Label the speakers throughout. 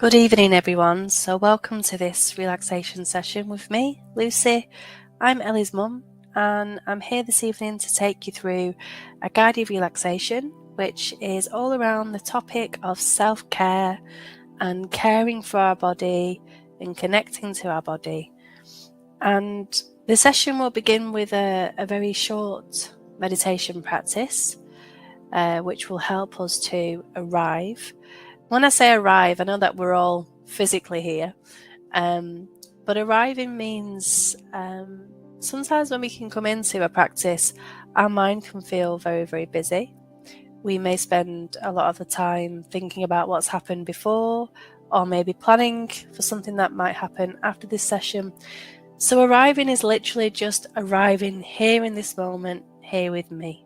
Speaker 1: Good evening, everyone. So welcome to this relaxation session with me, Lucy. I'm Ellie's mum, and I'm here this evening to take you through a guided relaxation, which is all around the topic of self-care and caring for our body and connecting to our body. And the session will begin with a very short meditation practice, which will help us to arrive. When I say arrive, I know that we're all physically here, but arriving means sometimes when we can come into a practice, our mind can feel very, very busy. We may spend a lot of the time thinking about what's happened before, or maybe planning for something that might happen after this session. So arriving is literally just arriving here in this moment, here with me.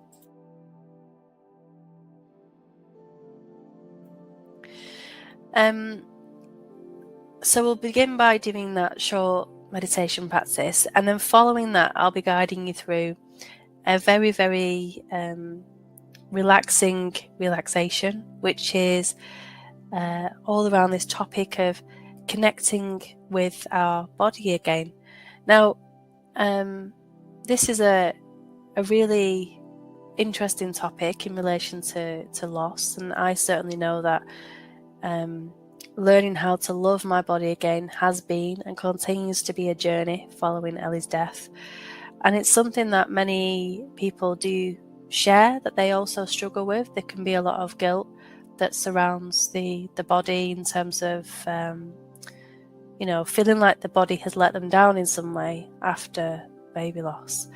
Speaker 1: So we'll begin by doing that short meditation practice, and then following that I'll be guiding you through a very, very relaxing relaxation, which is all around this topic of connecting with our body again. Now, this is a really interesting topic in relation to loss, and I certainly know that learning how to love my body again has been and continues to be a journey following Ellie's death. And it's something that many people do share, that they also struggle with. There can be a lot of guilt that surrounds the body in terms of, feeling like the body has let them down in some way after baby loss.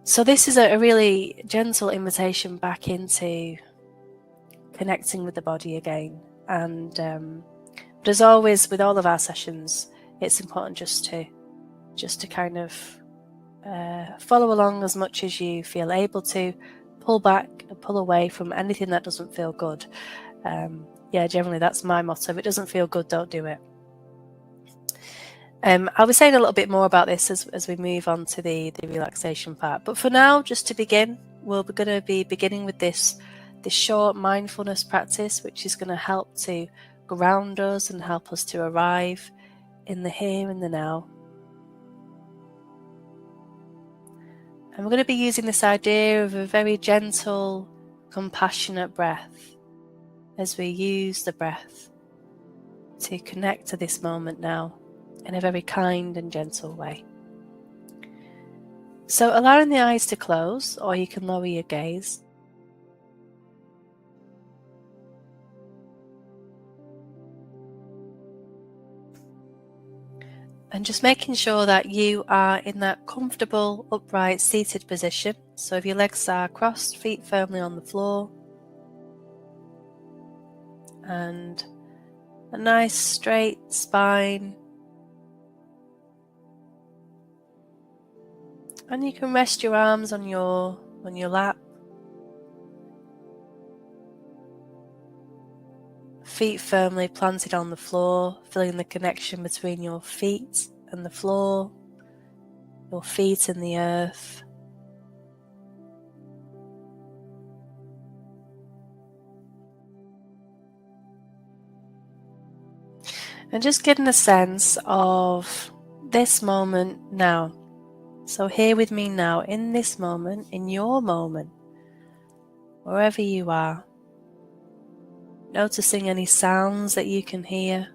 Speaker 1: So this is a really gentle invitation back into connecting with the body again. And but as always with all of our sessions, it's important just to kind of follow along as much as you feel able to, pull back and pull away from anything that doesn't feel good. Generally that's my motto. If it doesn't feel good, don't do it. I'll be saying a little bit more about this as we move on to the relaxation part, but for now, just to begin, we're going to be beginning with this short mindfulness practice, which is going to help to ground us and help us to arrive in the here and the now. And we're going to be using this idea of a very gentle, compassionate breath as we use the breath to connect to this moment now in a very kind and gentle way. So allowing the eyes to close, or you can lower your gaze. And just making sure that you are in that comfortable, upright, seated position. So if your legs are crossed, feet firmly on the floor. And a nice straight spine. And you can rest your arms on your lap. Feet firmly planted on the floor, feeling the connection between your feet and the floor, your feet and the earth. And just getting a sense of this moment now. So here with me now, in this moment, in your moment, wherever you are. Noticing any sounds that you can hear.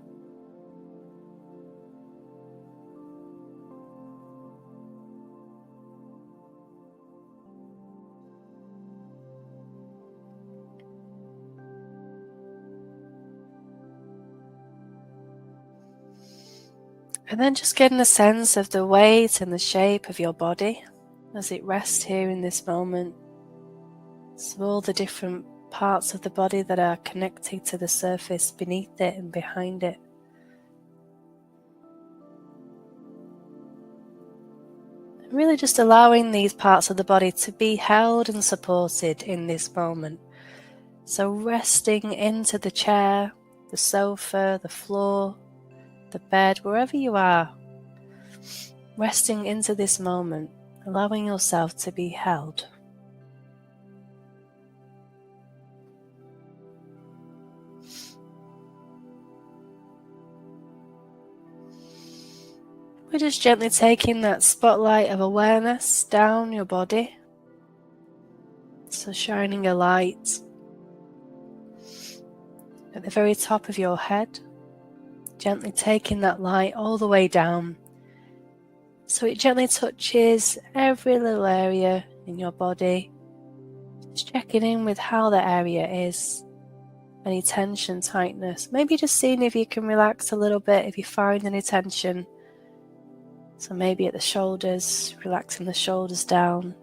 Speaker 1: And then just getting a sense of the weight and the shape of your body as it rests here in this moment. So all the different parts of the body that are connected to the surface beneath it and behind it. And really just allowing these parts of the body to be held and supported in this moment. So resting into the chair, the sofa, the floor, the bed, wherever you are. Resting into this moment, allowing yourself to be held. We're just gently taking that spotlight of awareness down your body. So shining a light at the very top of your head, gently taking that light all the way down. So it gently touches every little area in your body. Just checking in with how the area is. Any tension, tightness. Maybe just seeing if you can relax a little bit, if you find any tension. So maybe at the shoulders, relaxing the shoulders down.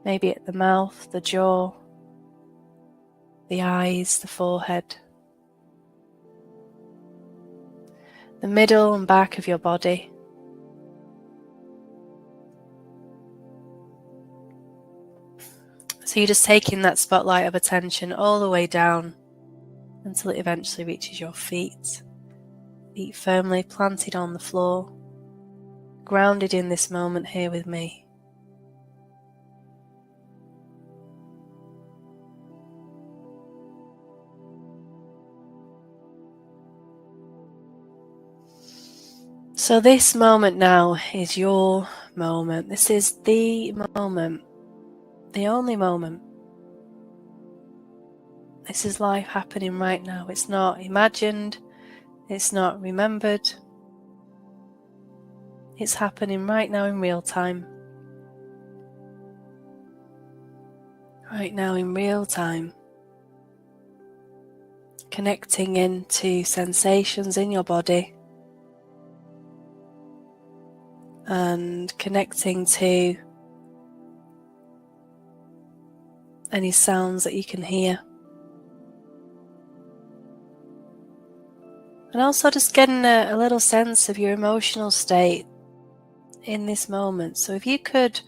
Speaker 1: Maybe at the mouth, the jaw, the eyes, the forehead. The middle and back of your body. So you're just taking that spotlight of attention all the way down until it eventually reaches your feet. Feet firmly planted on the floor, grounded in this moment here with me. So this moment now is your moment. This is the moment, the only moment. This is life happening right now. It's not imagined, it's not remembered. It's happening right now in real time. Right now in real time. Connecting into sensations in your body. And connecting to any sounds that you can hear. And also just getting a little sense of your emotional state in this moment. So if you could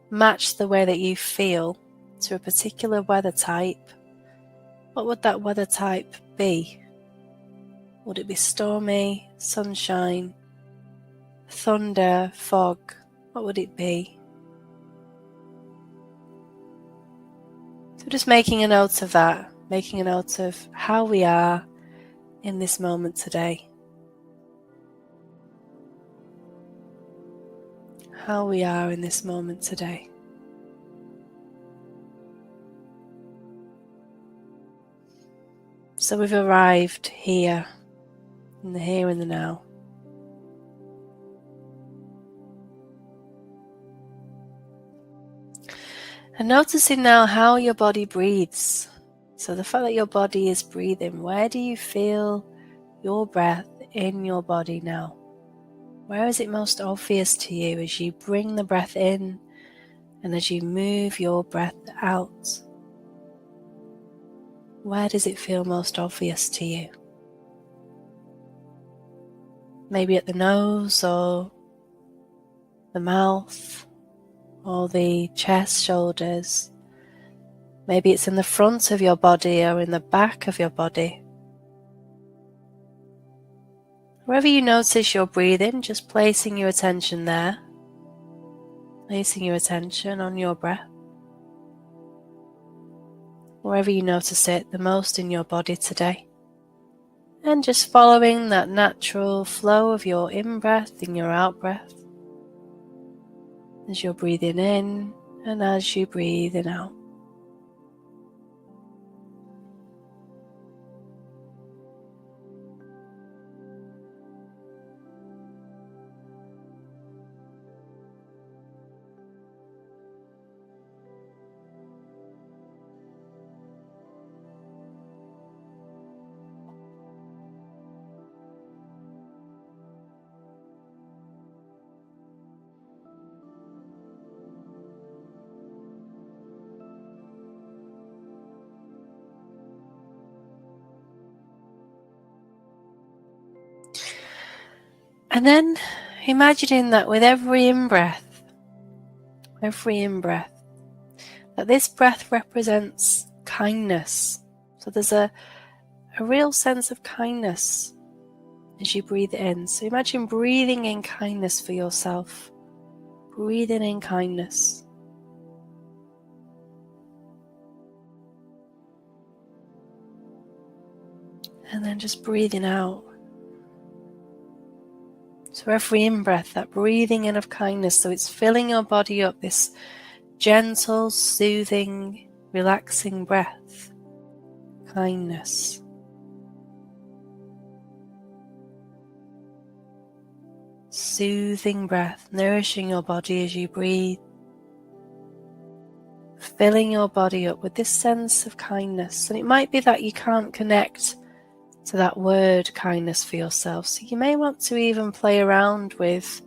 Speaker 1: match the way that you feel to a particular weather type, what would that weather type be? Would it be stormy, sunshine, thunder, fog? What would it be? So just making a note of that, making a note of how we are in this moment today. How we are in this moment today. So we've arrived here, in the here and the now. And noticing now how your body breathes. So the fact that your body is breathing, where do you feel your breath in your body now? Where is it most obvious to you as you bring the breath in and as you move your breath out? Where does it feel most obvious to you? Maybe at the nose or the mouth or the chest, shoulders. Maybe it's in the front of your body or in the back of your body. Wherever you notice your breathing, just placing your attention there. Placing your attention on your breath. Wherever you notice it the most in your body today. And just following that natural flow of your in-breath and your out-breath. As you're breathing in and as you breathe in out. And then imagining that with every in-breath, that this breath represents kindness. So there's a real sense of kindness as you breathe in. So imagine breathing in kindness for yourself. Breathing in kindness. And then just breathing out. So every in-breath, that breathing in of kindness, so it's filling your body up, this gentle, soothing, relaxing breath. Kindness. Soothing breath, nourishing your body as you breathe. Filling your body up with this sense of kindness. And it might be that you can't connect to that word kindness for yourself. So you may want to even play around with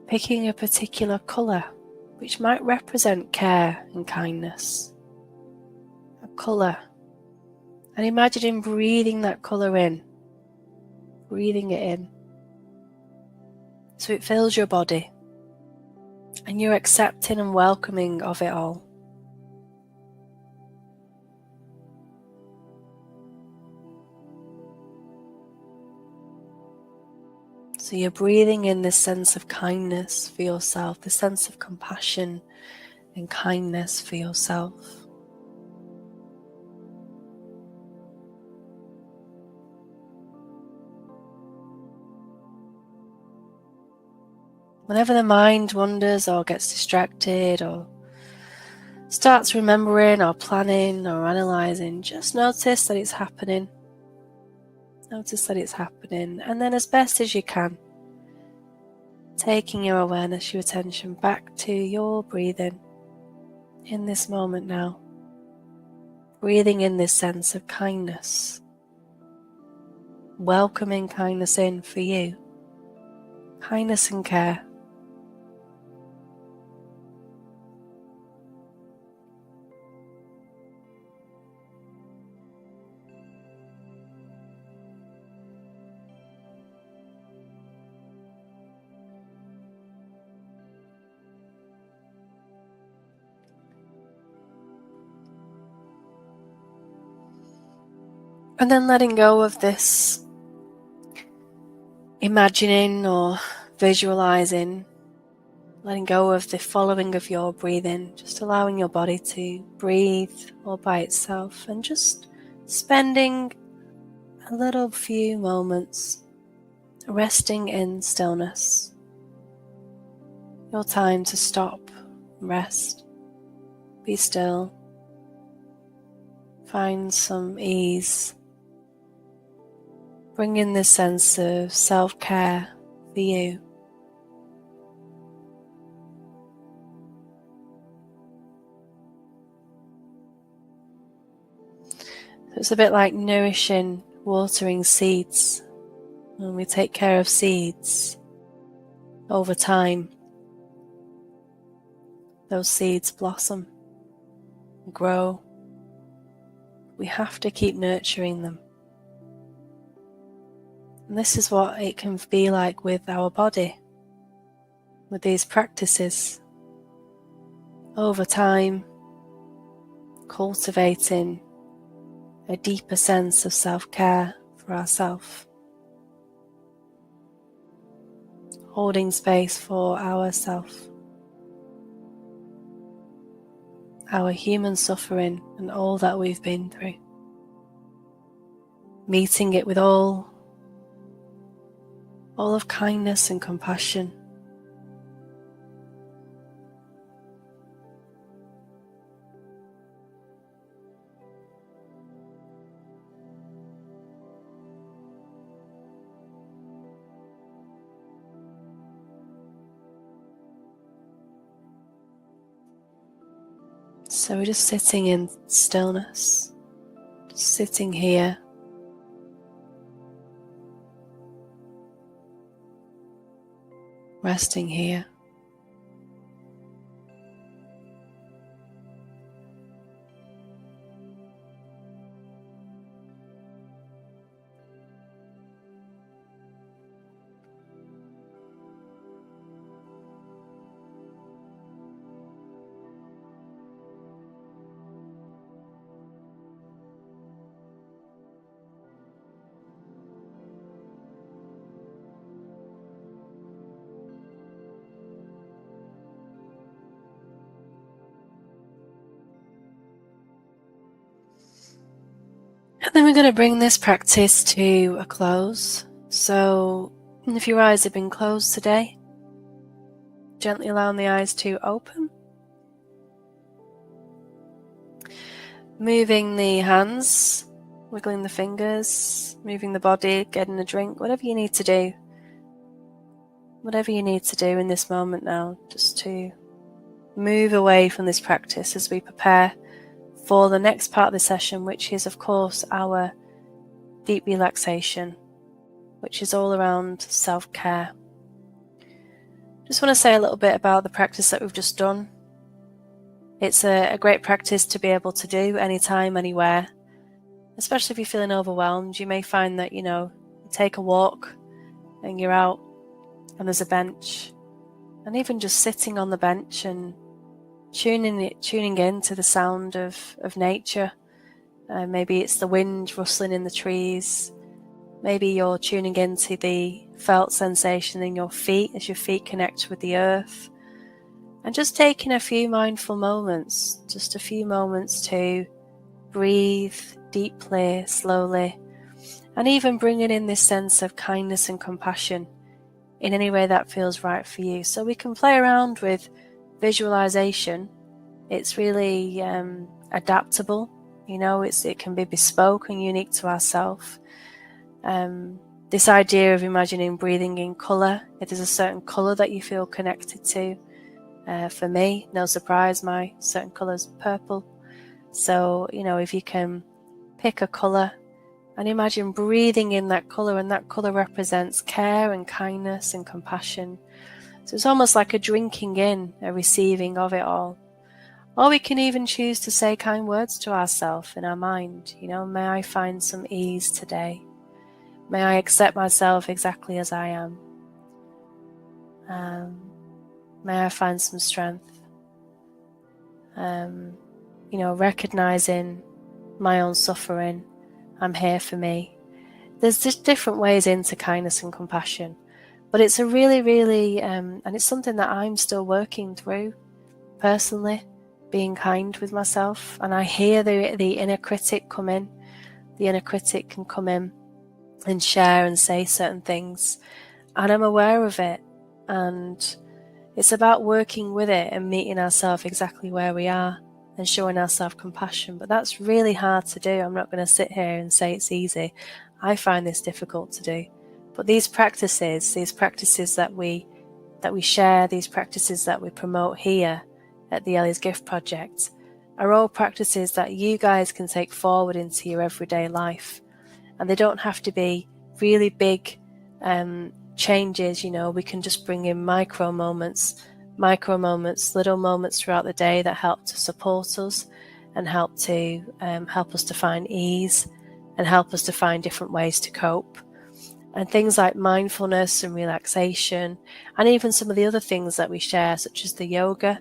Speaker 1: picking a particular colour which might represent care and kindness. A colour. And imagining breathing that colour in. Breathing it in. So it fills your body. And you're accepting and welcoming of it all. So you're breathing in this sense of kindness for yourself, this sense of compassion and kindness for yourself. Whenever the mind wanders or gets distracted or starts remembering or planning or analysing, just notice that it's happening. Notice that it's happening, and then as best as you can, taking your awareness, your attention back to your breathing in this moment now. Breathing in this sense of kindness. Welcoming kindness in for you. Kindness and care. And then letting go of this imagining or visualizing, letting go of the following of your breathing, just allowing your body to breathe all by itself and just spending a little few moments resting in stillness. Your time to stop, rest, be still, find some ease. Bring in this sense of self-care for you. So it's a bit like nourishing, watering seeds. When we take care of seeds, over time, those seeds blossom, grow. We have to keep nurturing them. And this is what it can be like with our body, with these practices. Over time, cultivating a deeper sense of self-care for ourselves. Holding space for ourselves. Our human suffering and all that we've been through. Meeting it with all of kindness and compassion. So we're just sitting in stillness, just sitting here. Resting here. And then we're going to bring this practice to a close. So And if your eyes have been closed today, gently allowing the eyes to open. Moving the hands, wiggling the fingers, moving the body, getting a drink, whatever you need to do. Whatever you need to do in this moment now, just to move away from this practice as we prepare for the next part of the session, which is, of course, our deep relaxation, which is all around self-care. Just want to say a little bit about the practice that we've just done. It's a great practice to be able to do anytime, anywhere, especially if you're feeling overwhelmed. You may find that, you take a walk and you're out and there's a bench, and even just sitting on the bench and tuning in to the sound of nature. Maybe it's the wind rustling in the trees. Maybe you're tuning into the felt sensation in your feet as your feet connect with the earth. And just taking a few mindful moments, just a few moments to breathe deeply, slowly, and even bringing in this sense of kindness and compassion in any way that feels right for you. So we can play around with visualization. It's really adaptable, it can be bespoke and unique to ourselves. This idea of imagining breathing in colour, if there's a certain colour that you feel connected to. For me, no surprise, my certain colour is purple. So, if you can pick a colour and imagine breathing in that colour, and that colour represents care and kindness and compassion. So it's almost like a drinking in, a receiving of it all. Or we can even choose to say kind words to ourselves in our mind. May I find some ease today. May I accept myself exactly as I am. May I find some strength. Recognizing my own suffering. I'm here for me. There's just different ways into kindness and compassion. But it's a really, really, and it's something that I'm still working through personally, being kind with myself. And I hear the inner critic come in. The inner critic can come in and share and say certain things. And I'm aware of it. And it's about working with it and meeting ourselves exactly where we are and showing ourselves compassion. But that's really hard to do. I'm not going to sit here and say it's easy. I find this difficult to do. But these practices that we share, these practices that we promote here at the Ellie's Gift Project are all practices that you guys can take forward into your everyday life. And they don't have to be really big changes. We can just bring in micro moments, little moments throughout the day that help to support us and help us to find ease and help us to find different ways to cope. And things like mindfulness and relaxation, and even some of the other things that we share, such as the yoga,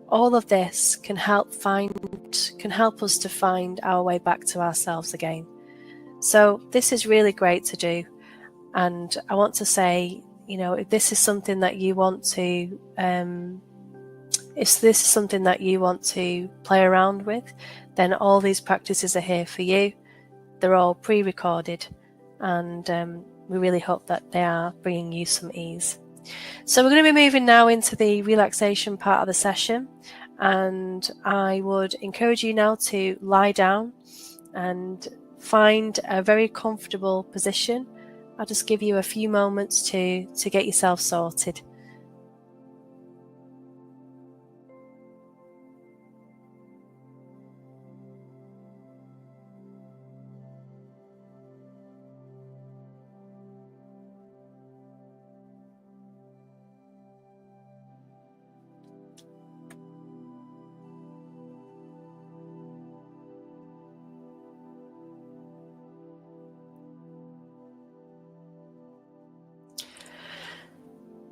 Speaker 1: all of this can help us to find our way back to ourselves again. So this is really great to do. And I want to say, if this is something that you want to, play around with, then all these practices are here for you. They're all pre-recorded, and we really hope that they are bringing you some ease. So we're going to be moving now into the relaxation part of the session, and I would encourage you now to lie down and find a very comfortable position. I'll just give you a few moments to get yourself sorted.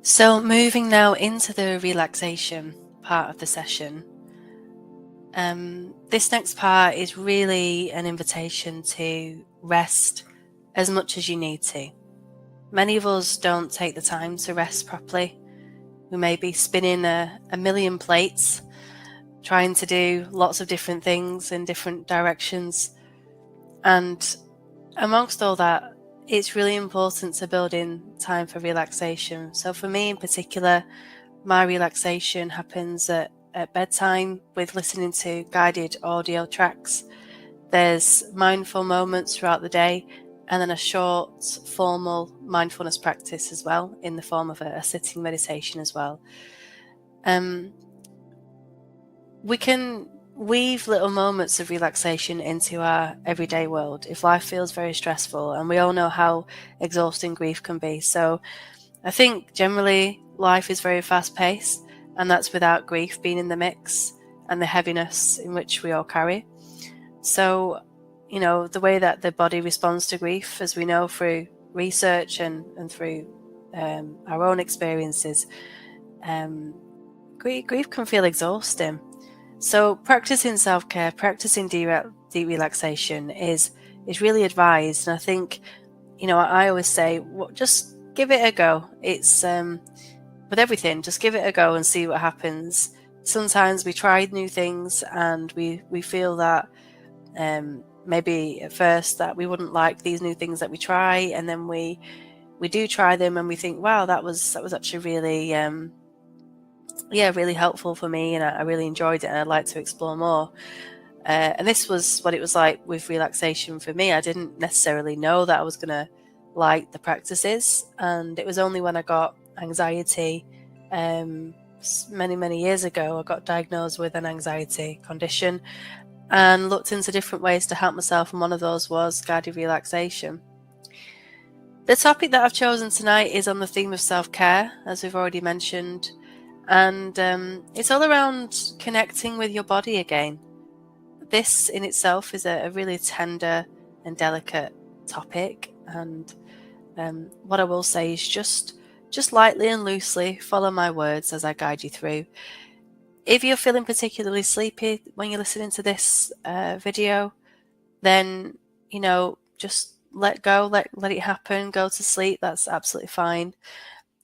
Speaker 1: So moving now into the relaxation part of the session. This next part is really an invitation to rest as much as you need to. Many of us don't take the time to rest properly. We may be spinning a million plates, trying to do lots of different things in different directions. And amongst all that, it's really important to build in time for relaxation. So for me in particular, my relaxation happens at bedtime with listening to guided audio tracks. There's mindful moments throughout the day, and then a short formal mindfulness practice as well, in the form of a sitting meditation as well. We can weave little moments of relaxation into our everyday world if life feels very stressful, and we all know how exhausting grief can be. So I think generally life is very fast paced, and that's without grief being in the mix and the heaviness in which we all carry. So, the way that the body responds to grief, as we know through research and through our own experiences, grief can feel exhausting. So practicing self-care, practicing deep relaxation is really advised. And I think, I always say, just give it a go. It's with everything, just give it a go and see what happens. Sometimes we try new things and we feel that maybe at first that we wouldn't like these new things that we try, and then we do try them and we think, wow, that was actually really really helpful for me, and I really enjoyed it and I'd like to explore more. And this was what it was like with relaxation for me. I didn't necessarily know that I was going to like the practices, and it was only when I got anxiety many years ago. I got diagnosed with an anxiety condition and looked into different ways to help myself, and one of those was guided relaxation. The topic that I've chosen tonight is on the theme of self-care, as we've already mentioned, and it's all around connecting with your body again. This in itself is a really tender and delicate topic, and what I will say is just lightly and loosely follow my words as I guide you through. If you're feeling particularly sleepy when you're listening to this video, then just let go, let it happen, go to sleep. That's absolutely fine.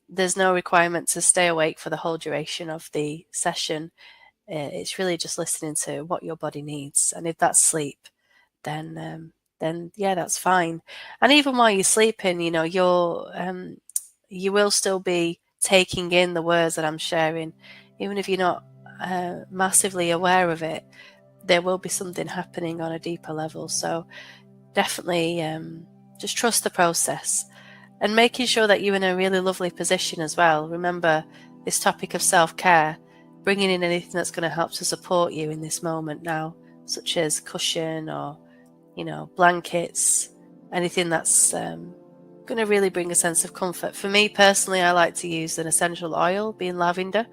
Speaker 1: There's no requirement to stay awake for the whole duration of the session. It's really just listening to what your body needs, and if that's sleep, then yeah, that's fine. And even while you're sleeping, you will still be taking in the words that I'm sharing, even if you're not massively aware of it. There will be something happening on a deeper level. So definitely just trust the process, and making sure that you're in a really lovely position as well. Remember this topic of self-care, bringing in anything that's going to help to support you in this moment now, such as cushion or blankets, anything that's going to really bring a sense of comfort. For me personally, I like to use an essential oil, being lavender.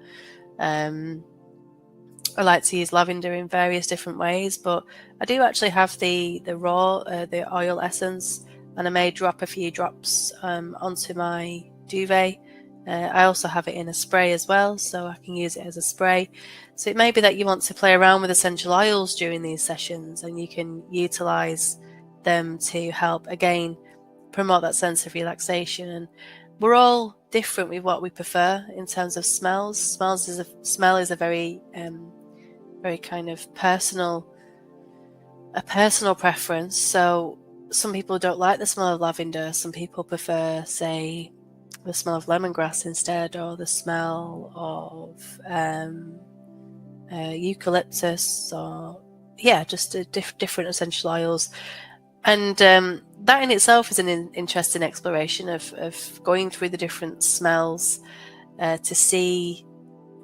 Speaker 1: I like to use lavender in various different ways, but I do actually have the raw, the oil essence, and I may drop a few drops onto my duvet. I also have it in a spray as well, so I can use it as a spray. So it may be that you want to play around with essential oils during these sessions, and you can utilize them to help, again, promote that sense of relaxation. And we're all different with what we prefer in terms of smells. Smell is a very kind of personal preference. So some people don't like the smell of lavender. Some people prefer, say, the smell of lemongrass instead, or the smell of eucalyptus, or just different essential oils. And that in itself is an interesting exploration of going through the different smells to see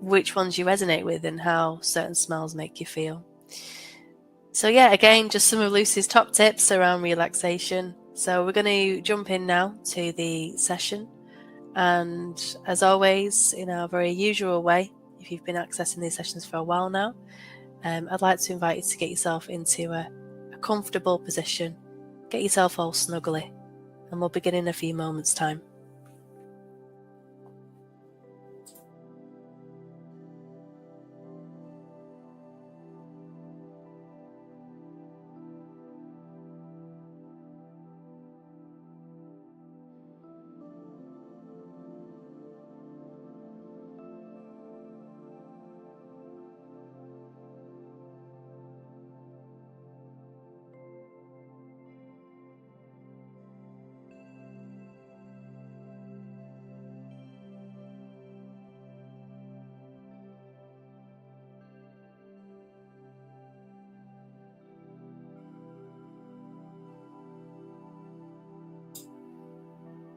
Speaker 1: which ones you resonate with and how certain smells make you feel. So again, just some of Lucy's top tips around relaxation. So we're going to jump in now to the session, and as always, in our very usual way, if you've been accessing these sessions for a while now, I'd like to invite you to get yourself into a comfortable position. Get yourself all snuggly, and we'll begin in a few moments' time.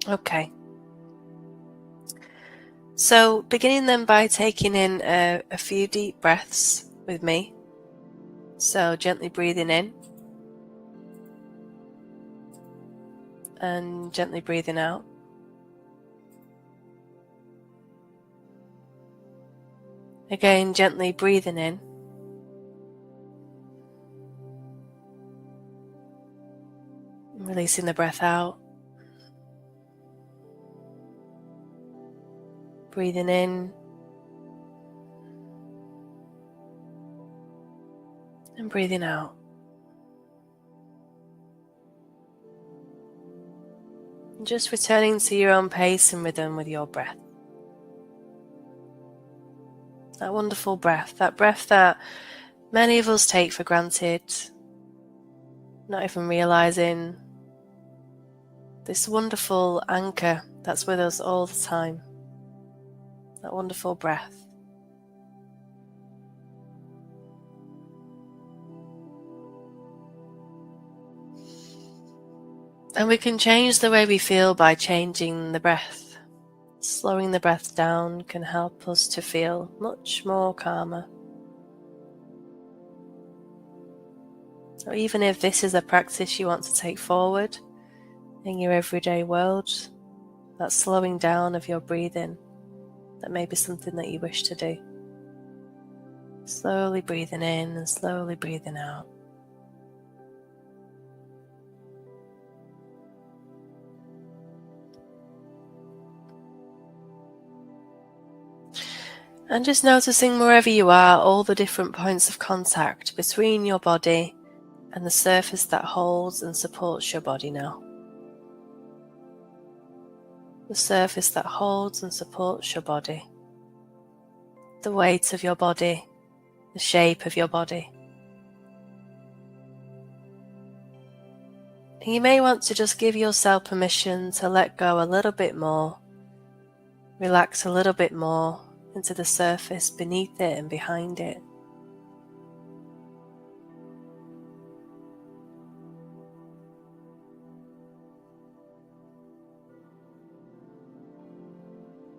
Speaker 1: Okay. So beginning then by taking in a few deep breaths with me. So gently breathing in and gently breathing out. Again, gently breathing in and releasing the breath out. Breathing in and breathing out. And just returning to your own pace and rhythm with your breath. That wonderful breath, that breath that many of us take for granted, not even realizing this wonderful anchor that's with us all the time. That wonderful breath. And we can change the way we feel by changing the breath. Slowing the breath down can help us to feel much more calmer. Or even if this is a practice you want to take forward in your everyday world, that slowing down of your breathing, that may be something that you wish to do. Slowly breathing in and slowly breathing out. And just noticing wherever you are, all the different points of contact between your body and the surface that holds and supports your body now. The surface that holds and supports your body. The weight of your body, the shape of your body. And you may want to just give yourself permission to let go a little bit more, relax a little bit more into the surface beneath it and behind it.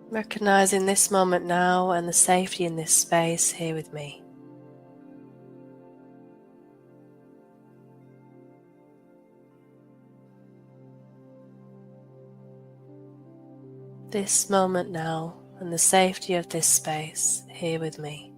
Speaker 1: Recognizing this moment now and the safety in this space here with me. This moment now and the safety of this space here with me.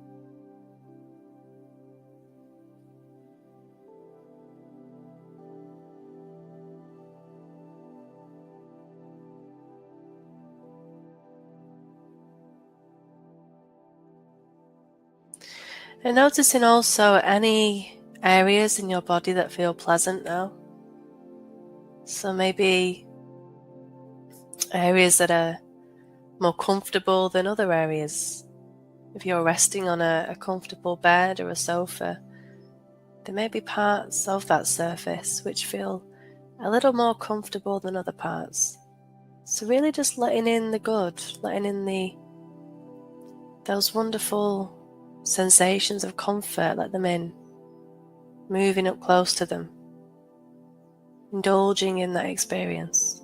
Speaker 1: And noticing also any areas in your body that feel pleasant now. So maybe areas that are more comfortable than other areas. If you're resting on a comfortable bed or a sofa, there may be parts of that surface which feel a little more comfortable than other parts. So really just letting in the good, letting in those wonderful sensations of comfort, let them in, moving up close to them, indulging in that experience.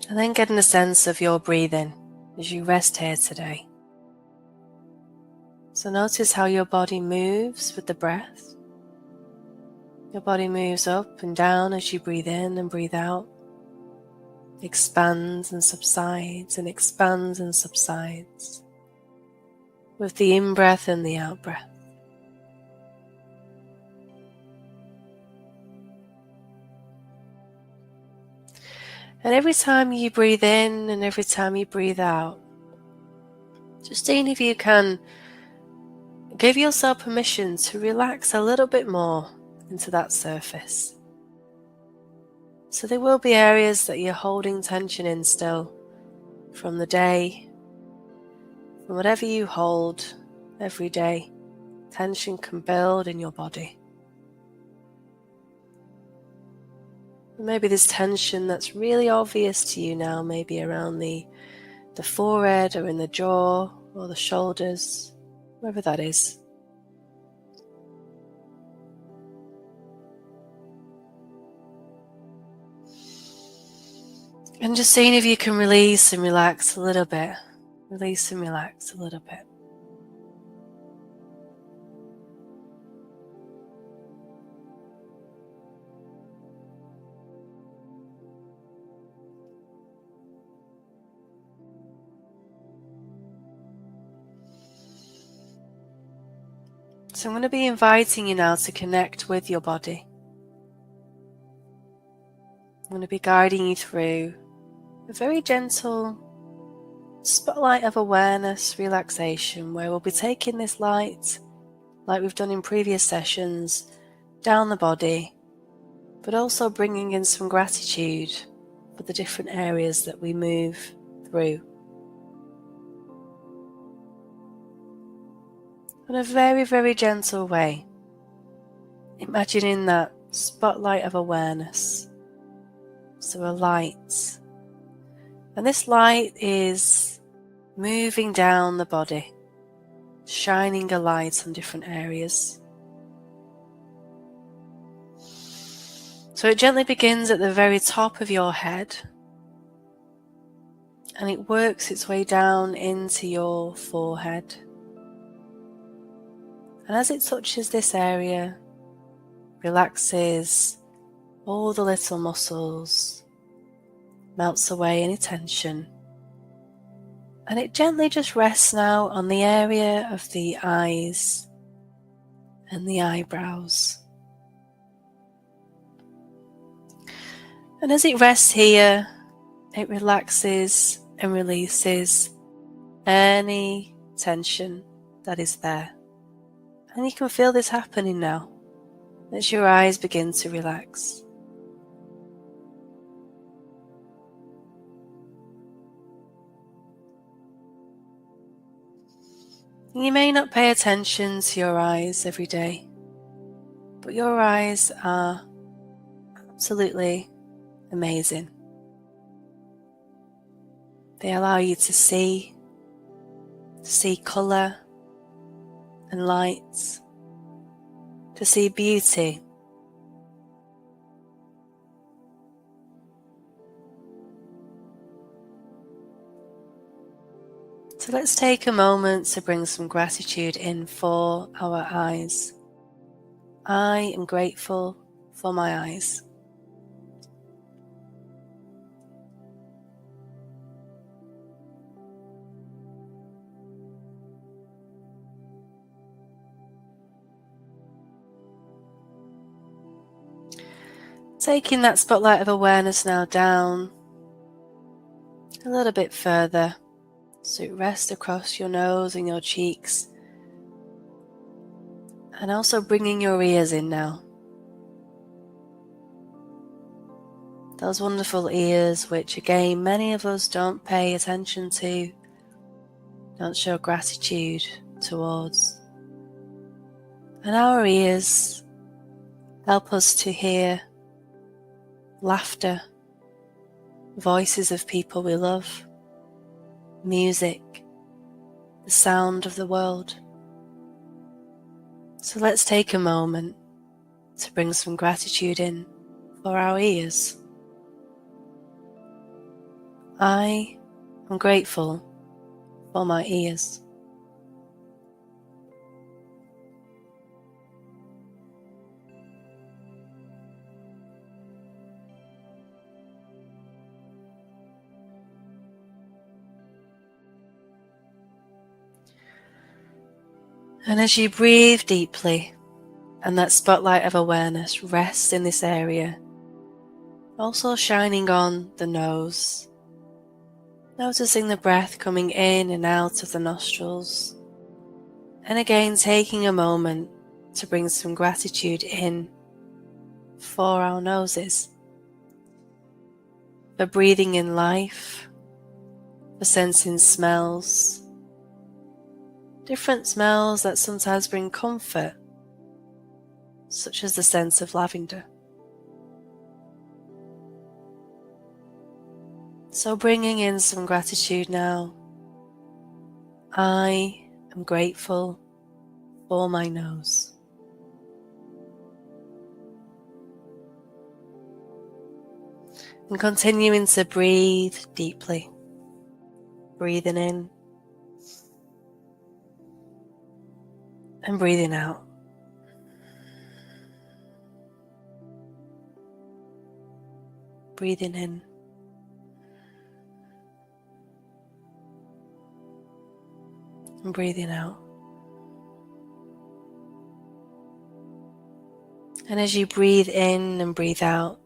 Speaker 1: And then getting a sense of your breathing as you rest here today. So notice how your body moves with the breath. Your body moves up and down as you breathe in and breathe out. Expands and subsides and expands and subsides with the in-breath and the out-breath. And every time you breathe in and every time you breathe out, just seeing if you can give yourself permission to relax a little bit more into that surface. So there will be areas that you're holding tension in still from the day, And whatever you hold every day, tension can build in your body. Maybe this tension that's really obvious to you now, maybe around the forehead or in the jaw or the shoulders, wherever that is. And just seeing if you can release and relax a little bit. Release and relax a little bit. So I'm going to be inviting you now to connect with your body. I'm going to be guiding you through a very gentle spotlight of awareness, relaxation, where we'll be taking this light, like we've done in previous sessions, down the body, but also bringing in some gratitude for the different areas that we move through. In a very, very gentle way, imagining that spotlight of awareness, so a light. And this light is moving down the body, shining a light on different areas. So it gently begins at the very top of your head, and it works its way down into your forehead. And as it touches this area, relaxes all the little muscles, melts away any tension, and it gently just rests now on the area of the eyes and the eyebrows. And as it rests here, it relaxes and releases any tension that is there. And you can feel this happening now as your eyes begin to relax. You may not pay attention to your eyes every day, but your eyes are absolutely amazing. They allow you to see colour and lights, to see beauty. So let's take a moment to bring some gratitude in for our eyes. I am grateful for my eyes. Taking that spotlight of awareness now down a little bit further, so it rests across your nose and your cheeks, and also bringing your ears in now. Those wonderful ears which again many of us don't pay attention to, don't show gratitude towards. And our ears help us to hear laughter, voices of people we love, music, the sound of the world. So let's take a moment to bring some gratitude in for our ears. I am grateful for my ears. And as you breathe deeply, and that spotlight of awareness rests in this area, also shining on the nose, noticing the breath coming in and out of the nostrils, and again taking a moment to bring some gratitude in for our noses, for breathing in life, for sensing smells, different smells that sometimes bring comfort, such as the scent of lavender. So bringing in some gratitude now. I am grateful for my nose. And continuing to breathe deeply. Breathing in and breathing out. Breathing in and breathing out. And as you breathe in and breathe out,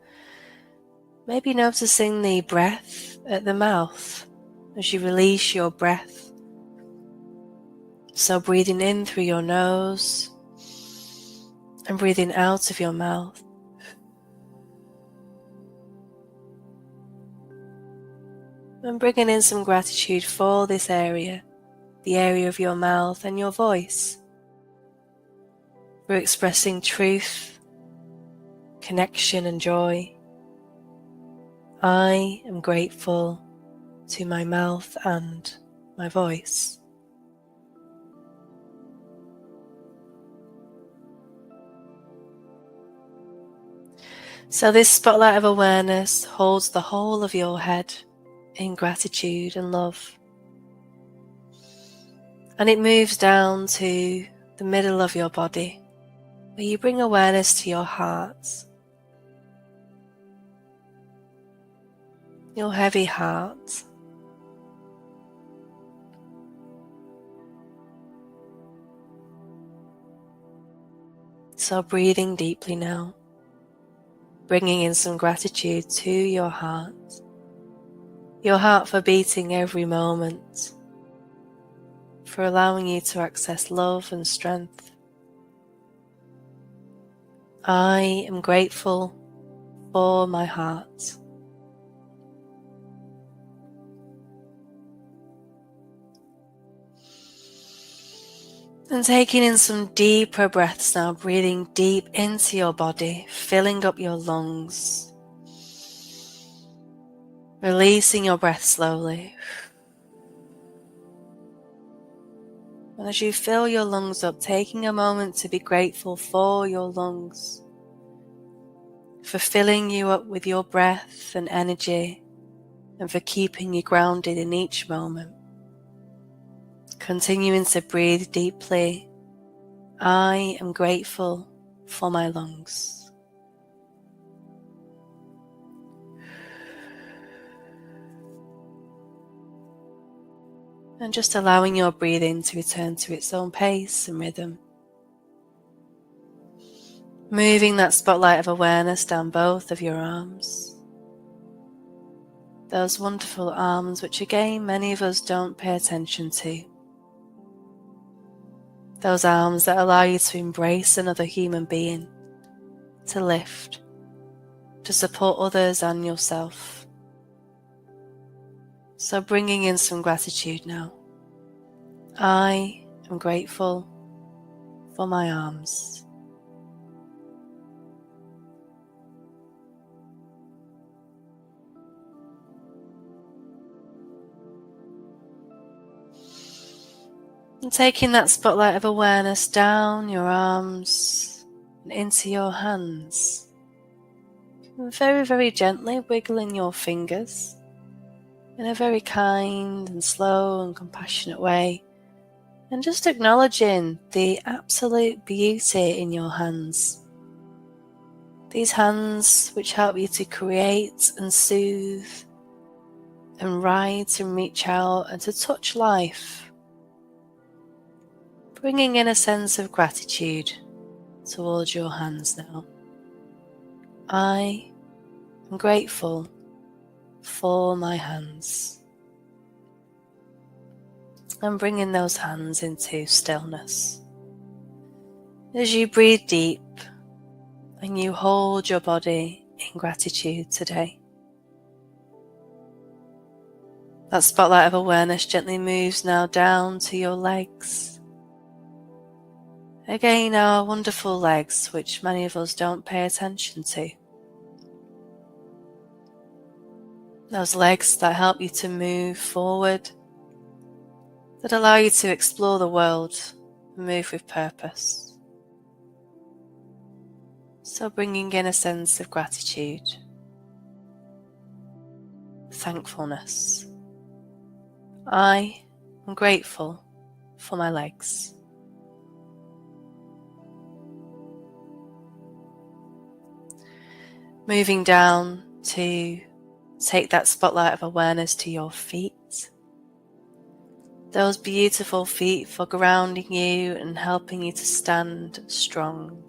Speaker 1: maybe noticing the breath at the mouth as you release your breath. So breathing in through your nose and breathing out of your mouth. And bringing in some gratitude for this area, the area of your mouth and your voice, for expressing truth, connection and joy. I am grateful to my mouth and my voice. So this spotlight of awareness holds the whole of your head in gratitude and love. And it moves down to the middle of your body, where you bring awareness to your heart, your heavy heart. So breathing deeply now, bringing in some gratitude to your heart for beating every moment, for allowing you to access love and strength. I am grateful for my heart. And taking in some deeper breaths now, breathing deep into your body, filling up your lungs. Releasing your breath slowly. And as you fill your lungs up, taking a moment to be grateful for your lungs, for filling you up with your breath and energy, and for keeping you grounded in each moment. Continuing to breathe deeply. I am grateful for my lungs. And just allowing your breathing to return to its own pace and rhythm. Moving that spotlight of awareness down both of your arms. Those wonderful arms which again many of us don't pay attention to. Those arms that allow you to embrace another human being, to lift, to support others and yourself. So bringing in some gratitude now. I am grateful for my arms. And taking that spotlight of awareness down your arms and into your hands. And very, very gently wiggling your fingers in a very kind and slow and compassionate way. And just acknowledging the absolute beauty in your hands. These hands which help you to create and soothe and write and reach out and to touch life. Bringing in a sense of gratitude towards your hands now. I am grateful for my hands. And bringing those hands into stillness. As you breathe deep and you hold your body in gratitude today. That spotlight of awareness gently moves now down to your legs, Again, our wonderful legs, which many of us don't pay attention to. Those legs that help you to move forward, that allow you to explore the world and move with purpose. So bringing in a sense of gratitude, thankfulness. I am grateful for my legs. Moving down to take that spotlight of awareness to your feet. Those beautiful feet for grounding you and helping you to stand strong.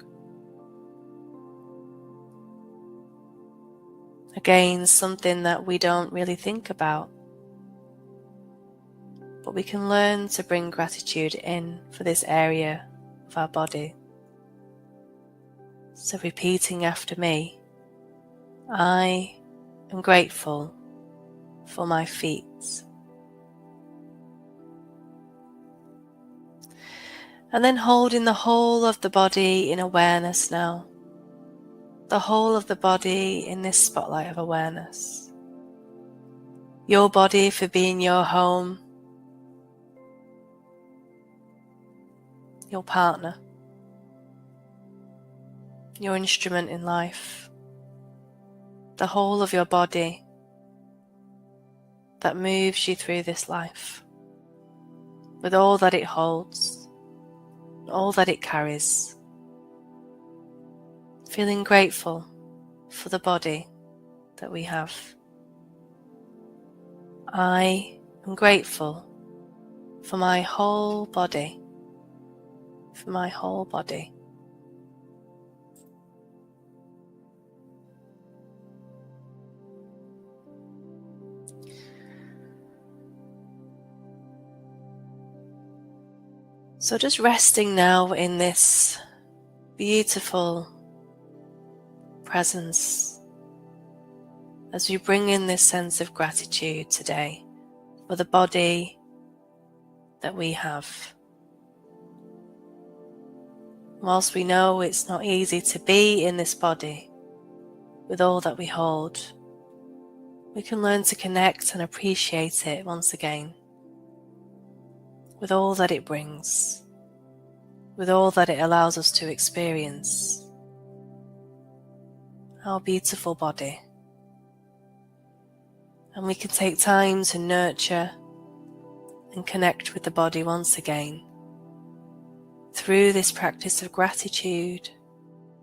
Speaker 1: Again, something that we don't really think about, but we can learn to bring gratitude in for this area of our body. So repeating after me, I am grateful for my feet. And then holding the whole of the body in awareness now. The whole of the body in this spotlight of awareness. Your body for being your home. Your partner. Your instrument in life. The whole of your body that moves you through this life, with all that it holds, all that it carries. Feeling grateful for the body that we have. I am grateful for my whole body, for my whole body. So just resting now in this beautiful presence as we bring in this sense of gratitude today for the body that we have. Whilst we know it's not easy to be in this body with all that we hold, we can learn to connect and appreciate it once again with all that it brings, with all that it allows us to experience. Our beautiful body. And we can take time to nurture and connect with the body once again through this practice of gratitude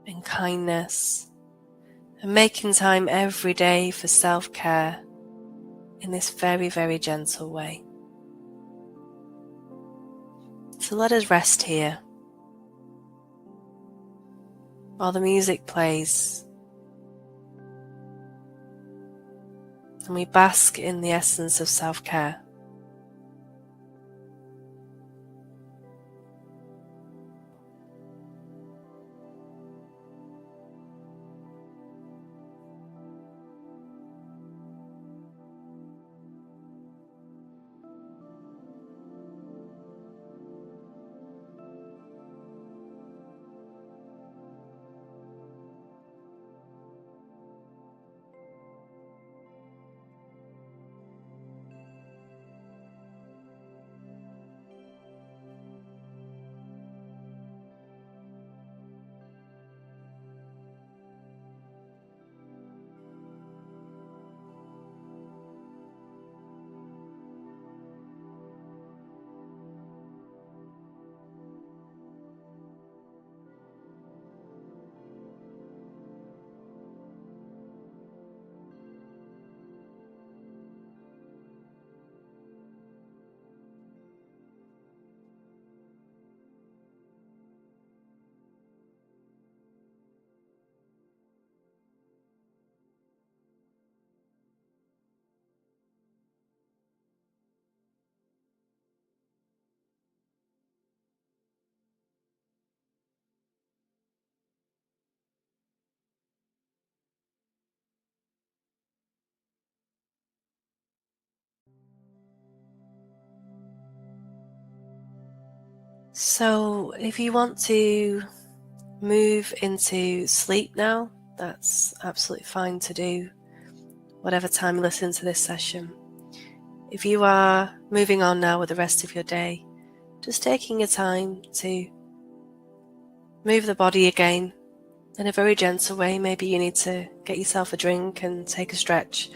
Speaker 1: and kindness, and making time every day for self-care in this very, very gentle way. So let us rest here while the music plays and we bask in the essence of self-care. So if you want to move into sleep now, that's absolutely fine to do whatever time you listen to this session. If you are moving on now with the rest of your day, just taking your time to move the body again in a very gentle way. Maybe you need to get yourself a drink and take a stretch,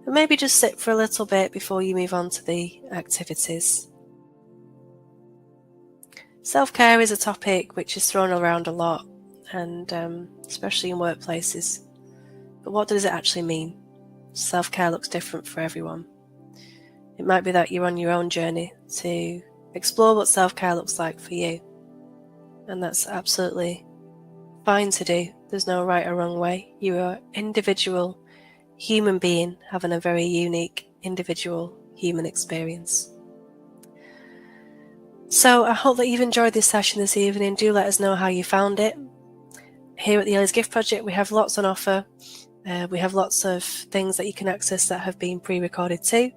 Speaker 1: and maybe just sit for a little bit before you move on to the activities. Self-care is a topic which is thrown around a lot, and especially in workplaces. But what does it actually mean? Self-care looks different for everyone. It might be that you're on your own journey to explore what self-care looks like for you, and that's absolutely fine to do. There's no right or wrong way. You're an individual human being having a very unique individual human experience. So I hope that you've enjoyed this session this evening. Do let us know how you found it. Here at the Ellie's Gift Project, we have lots on offer. We have lots of things that you can access that have been pre-recorded too.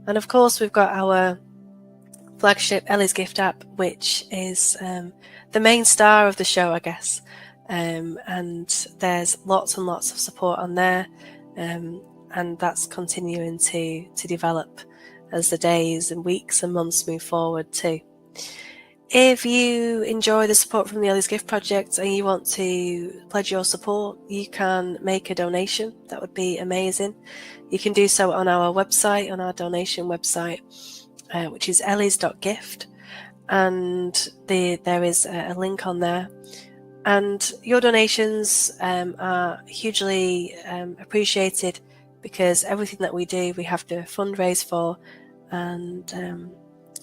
Speaker 1: And of course, we've got our flagship Ellie's Gift app, which is the main star of the show, I guess. And there's lots and lots of support on there. And that's continuing to develop as the days and weeks and months move forward too. If you enjoy the support from the Ellie's Gift Project and you want to pledge your support, you can make a donation. That would be amazing. You can do so on our website, on our donation website, which is ellies.gift, and there is a link on there. And your donations are hugely appreciated, because everything that we do, we have to fundraise for, and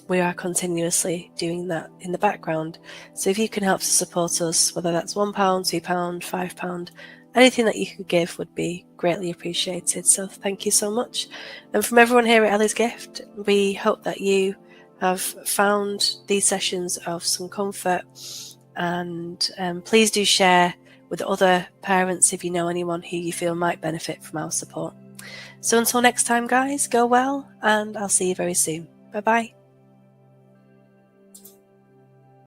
Speaker 1: we are continuously doing that in the background. So if you can help to support us, whether that's £1, £2, £5, anything that you could give would be greatly appreciated. So thank you so much. And from everyone here at Ellie's Gift, we hope that you have found these sessions of some comfort, and please do share with other parents if you know anyone who you feel might benefit from our support. So until next time, guys, go well, and I'll see you very soon. Bye-bye.